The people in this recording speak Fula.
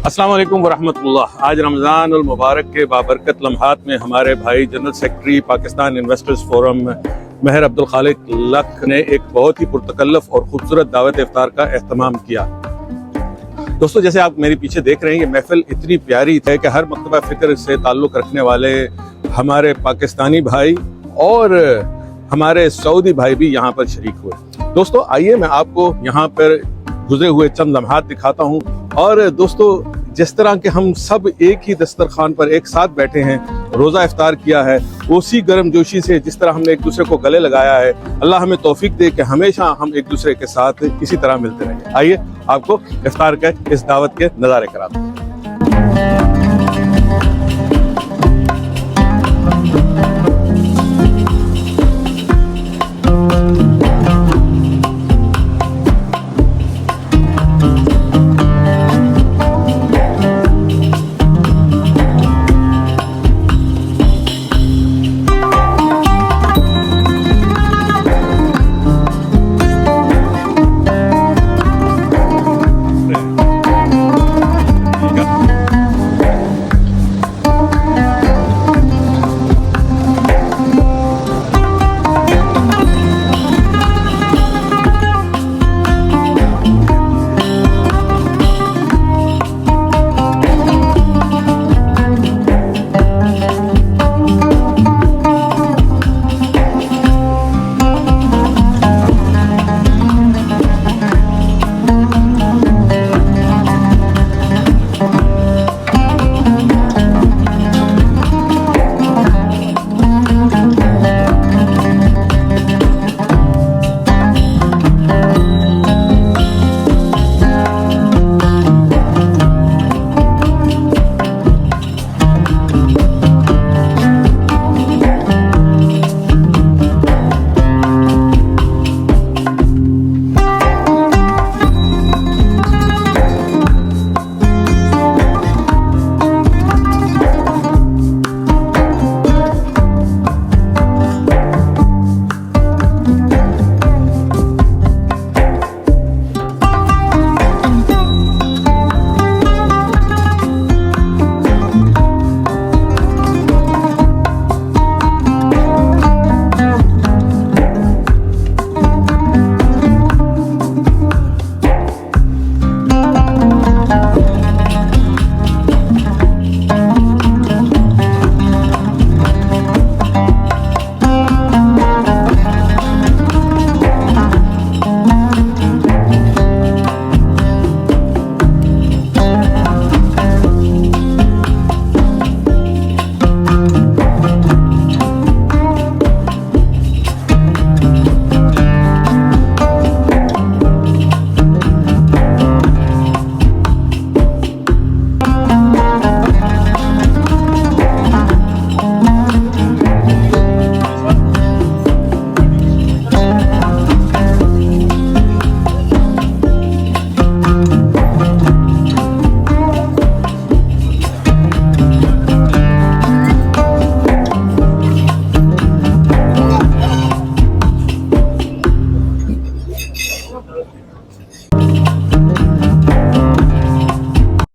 अस्सलाम वालेकुम वरहमतुल्लाह। आज रमज़ान المبارक के बابरकत लम्हात में हमारे भाई general secretary Pakistan investors forum Maher Abdul ने एक बहुत ही पतकल्लफ और खूबसूरत दावत इफ्तार का एहतमाम किया। दोस्तों, जैसे आप मेरे पीछे देख रहे हैं, ये महफिल इतनी प्यारी है कि हर मकतब फ़िक्र से ताल्लुक़ रखने वाले हमारे पाकिस्तानी भाई और हमारे सऊदी भाई भी यहाँ पर शरीक हुए। दोस्तों, आइए मैं आपको यहाँ पर गुजरे हुए चंद लम्हात दिखाता हूँ। और दोस्तों, जिस तरह के हम सब एक ही दस्तरखान पर एक साथ बैठे हैं, रोज़ा इफ्तार किया है, उसी गर्मजोशी से जिस तरह हमने एक दूसरे को गले लगाया है, अल्लाह हमें तौफीक दे कि हमेशा हम एक दूसरे के साथ इसी तरह मिलते रहें। आइए आपको इफ्तार के इस दावत के नज़ारे कराते हैं।